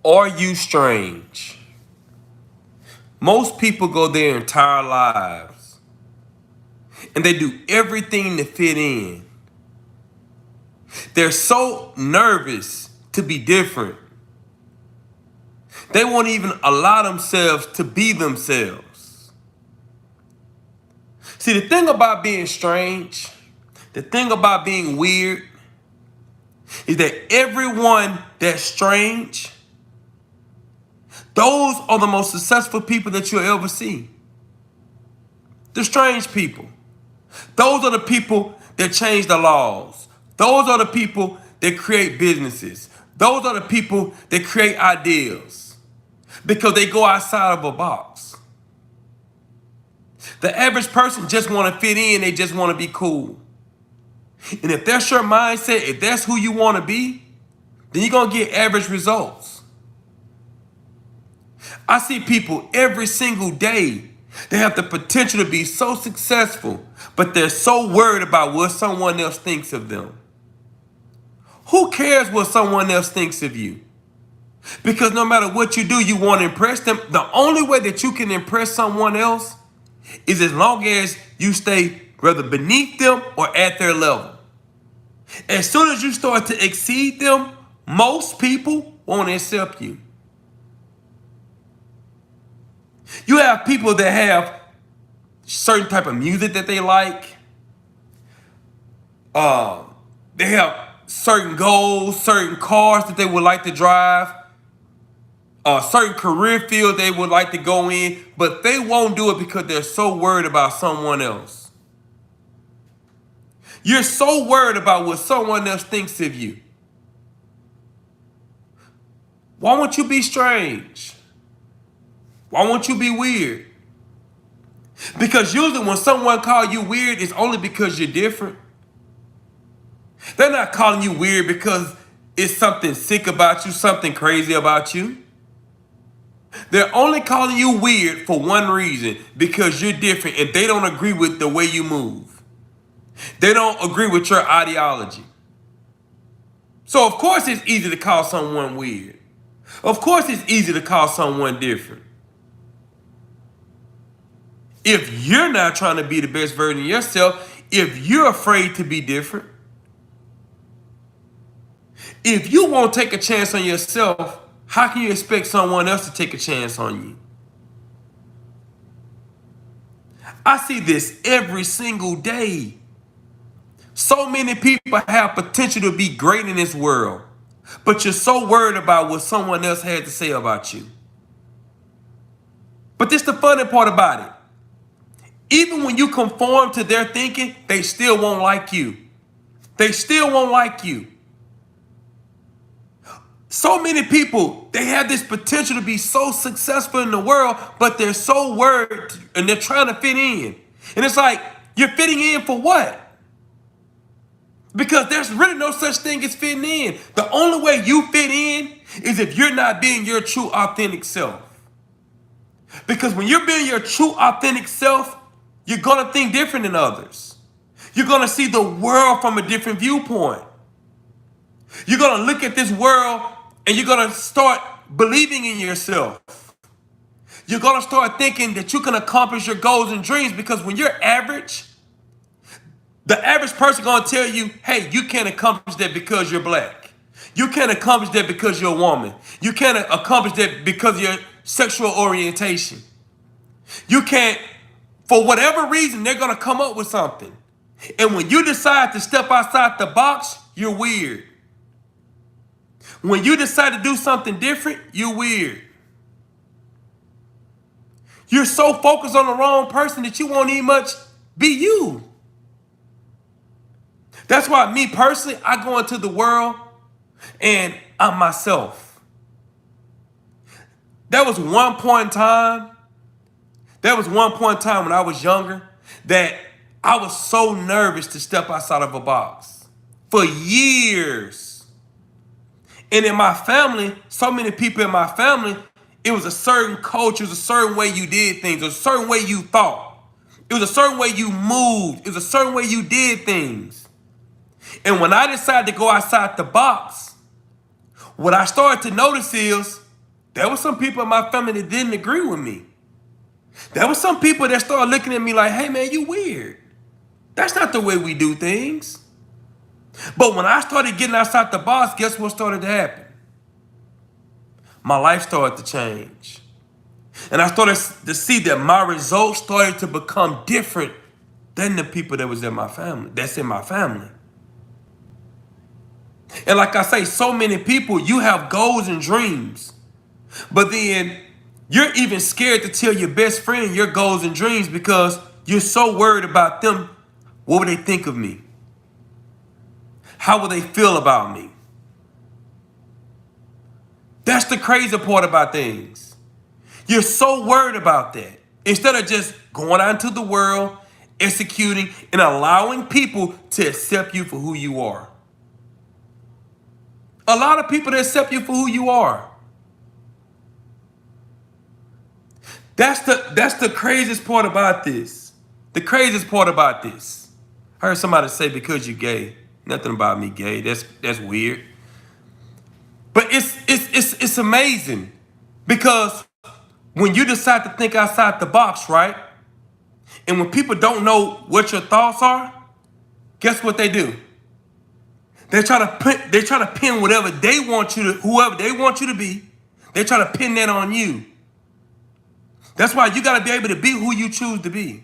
Are you strange? Most people go their entire lives and they do everything to fit in. They're so nervous to be different. They won't even allow themselves to be themselves. See, the thing about being strange, the thing about being weird, is that everyone that's strange, those are the most successful people that you'll ever see. The strange people. Those are the people that change the laws. Those are the people that create businesses. Those are the people that create ideas because they go outside of a box. The average person just want to fit in. They just want to be cool. And if that's your mindset, if that's who you want to be, then you're going to get average results. I see people every single day. They have the potential to be so successful, but they're so worried about what someone else thinks of them. Who cares what someone else thinks of you? Because no matter what you do, you want to impress them. The only way that you can impress someone else is as long as you stay whether beneath them or at their level. As soon as you start to exceed them, most people won't accept you. You have people that have certain type of music that they like. They have certain goals, certain cars that they would like to drive, certain career field they would like to go in, but they won't do it because they're so worried about someone else. You're so worried about what someone else thinks of you. Why won't you be strange? Why won't you be weird? Because usually when someone calls you weird, it's only because you're different. They're not calling you weird because it's something sick about you, something crazy about you. They're only calling you weird for one reason, because you're different and they don't agree with the way you move. They don't agree with your ideology. So of course it's easy to call someone weird. Of course it's easy to call someone different. If you're not trying to be the best version of yourself, if you're afraid to be different, if you won't take a chance on yourself, how can you expect someone else to take a chance on you? I see this every single day. So many people have potential to be great in this world, but you're so worried about what someone else had to say about you. But this is the funny part about it. Even when you conform to their thinking, they still won't like you. They still won't like you. So many people, they have this potential to be so successful in the world, but they're so worried and they're trying to fit in. And it's like, you're fitting in for what? Because there's really no such thing as fitting in. The only way you fit in is if you're not being your true authentic self. Because when you're being your true authentic self, you're going to think different than others. You're going to see the world from a different viewpoint. You're going to look at this world and you're going to start believing in yourself. You're going to start thinking that you can accomplish your goals and dreams, because when you're average, the average person going to tell you, hey, you can't accomplish that because you're black. You can't accomplish that because you're a woman. You can't accomplish that because of your sexual orientation. You can't, for whatever reason, they're going to come up with something. And when you decide to step outside the box, you're weird. When you decide to do something different, you're weird. You're so focused on the wrong person that you won't even much be you. That's why me personally, I go into the world and I'm myself. There was one point in time when I was younger that I was so nervous to step outside of a box for years. And in my family, so many people in my family, it was a certain culture, it was a certain way you did things, it was a certain way you thought. It was a certain way you moved, it was a certain way you did things. And when I decided to go outside the box, what I started to notice is There were some people in my family that didn't agree with me. There were some people that started looking at me like, hey man, you weird. That's not the way we do things. But when I started getting outside the box, guess what started to happen? My life started to change. And I started to see that my results started to become different than the people that was in my family, that's in my family. And like I say, so many people, you have goals and dreams, but then you're even scared to tell your best friend your goals and dreams because you're so worried about them. What would they think of me? How will they feel about me? That's the crazy part about things. You're so worried about that. Instead of just going out into the world, executing, and allowing people to accept you for who you are. A lot of people that accept you for who you are. That's the craziest part about this. The craziest part about this. I heard somebody say because you gay. Nothing about me gay. That's weird. But it's amazing because when you decide to think outside the box, right? And when people don't know what your thoughts are, guess what they do? They try to pin whatever they want you to, whoever they want you to be. They try to pin that on you. That's why you got to be able to be who you choose to be.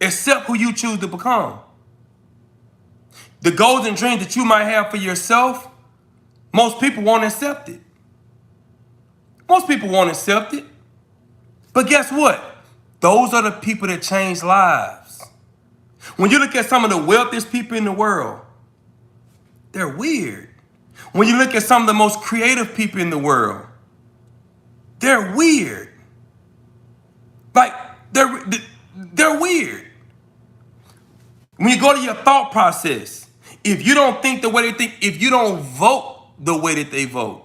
Accept who you choose to become. The goals and dreams that you might have for yourself, most people won't accept it. Most people won't accept it. But guess what? Those are the people that change lives. When you look at some of the wealthiest people in the world, they're weird. When you look at some of the most creative people in the world, they're weird. Like, they're weird. When you go to your thought process, if you don't think the way they think, if you don't vote the way that they vote,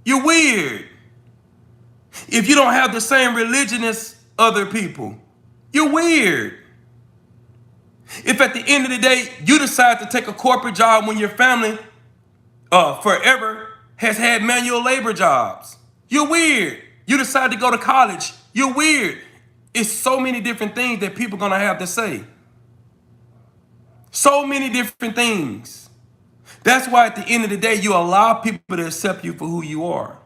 you're weird. If you don't have the same religion as other people, you're weird. If at the end of the day, you decide to take a corporate job when your family forever has had manual labor jobs, you're weird. You decide to go to college, you're weird. It's so many different things that people are going to have to say. So many different things. That's why at the end of the day, you allow people to accept you for who you are.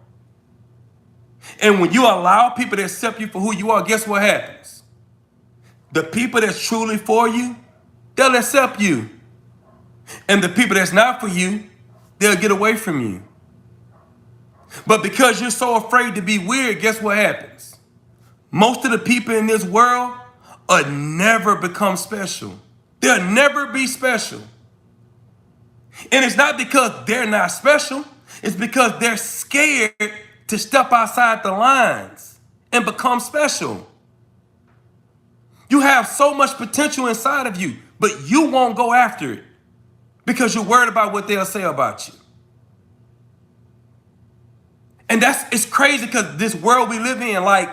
And when you allow people to accept you for who you are, guess what happens? The people that's truly for you, they'll accept you. And the people that's not for you, they'll get away from you. But because you're so afraid to be weird, guess what happens? Most of the people in this world will never become special. They'll never be special. And it's not because they're not special. It's because they're scared to step outside the lines and become special. You have so much potential inside of you, but you won't go after it because you're worried about what they'll say about you. And it's crazy because this world we live in, like,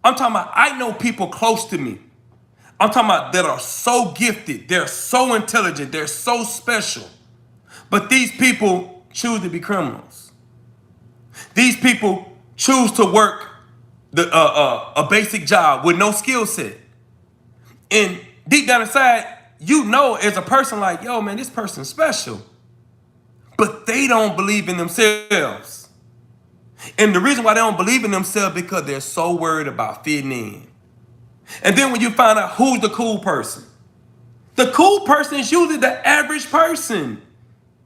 I'm talking about, I know people close to me. I'm talking about that are so gifted, they're so intelligent, they're so special. But these people choose to be criminals. These people choose to work a basic job with no skill set. And deep down inside, you know as a person like, yo, man, this person's special. But they don't believe in themselves. And the reason why they don't believe in themselves is because they're so worried about fitting in. And then when you find out who's the cool person is usually the average person.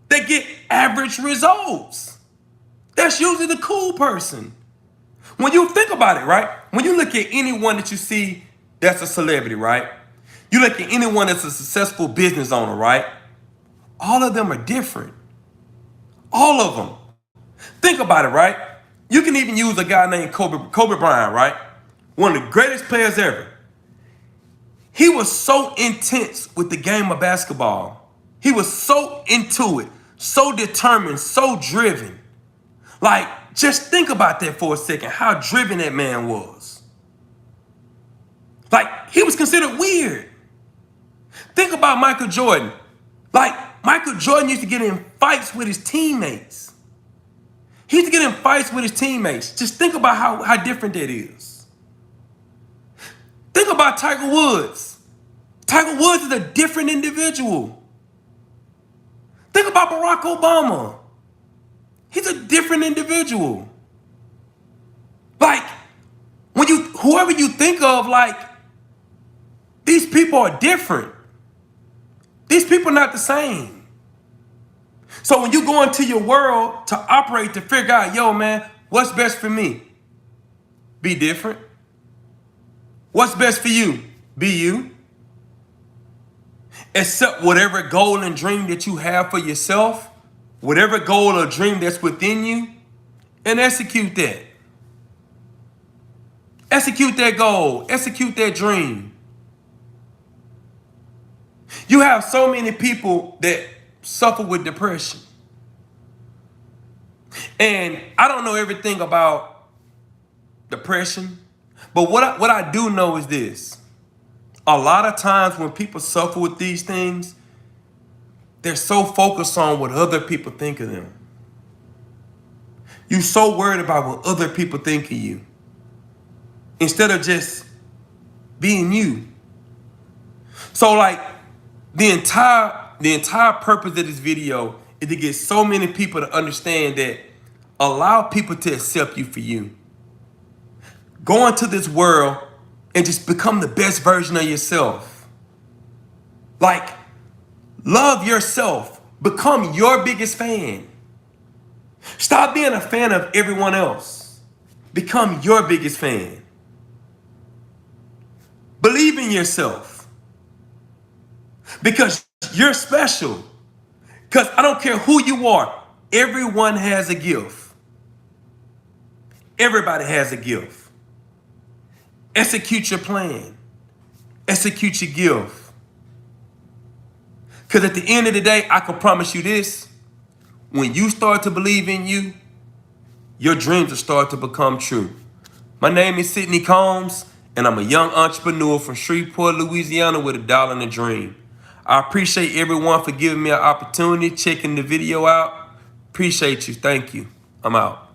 They get average results. That's usually the cool person. When you think about it, right? When you look at anyone that you see that's a celebrity, right? You look at anyone that's a successful business owner, right? All of them are different. All of them. Think about it, right? You can even use a guy named Kobe Bryant, right? One of the greatest players ever. He was so intense with the game of basketball. He was so into it, so determined, so driven. Like, just think about that for a second, how driven that man was. Like, he was considered weird. Think about Michael Jordan. Like, Michael Jordan used to get in fights with his teammates. He used to get in fights with his teammates. Just think about how different that is. Think about Tiger Woods. Tiger Woods is a different individual. Think about Barack Obama. He's a different individual. Like, whoever you think of, like, these people are different. These people are not the same. So when you go into your world to operate, to figure out, yo, man, what's best for me? Be different. What's best for you? Be you. Accept whatever goal and dream that you have for yourself, whatever goal or dream that's within you, and execute that. Execute that goal. Execute that dream. You have so many people that suffer with depression. And I don't know everything about depression, but what I do know is this. A lot of times when people suffer with these things, they're so focused on what other people think of them. You're so worried about what other people think of you, instead of just being you. So like the entire purpose of this video is to get so many people to understand that allow people to accept you for you. Go into this world and just become the best version of yourself. Like, love yourself. Become your biggest fan. Stop being a fan of everyone else. Become your biggest fan. Believe in yourself. Because you're special. Because I don't care who you are. Everyone has a gift. Everybody has a gift. Execute your plan. Execute your gift. Because at the end of the day, I can promise you this. When you start to believe in you, your dreams will start to become true. My name is Sidney Combs, and I'm a young entrepreneur from Shreveport, Louisiana with $1 and a dream. I appreciate everyone for giving me an opportunity, checking the video out. Appreciate you. Thank you. I'm out.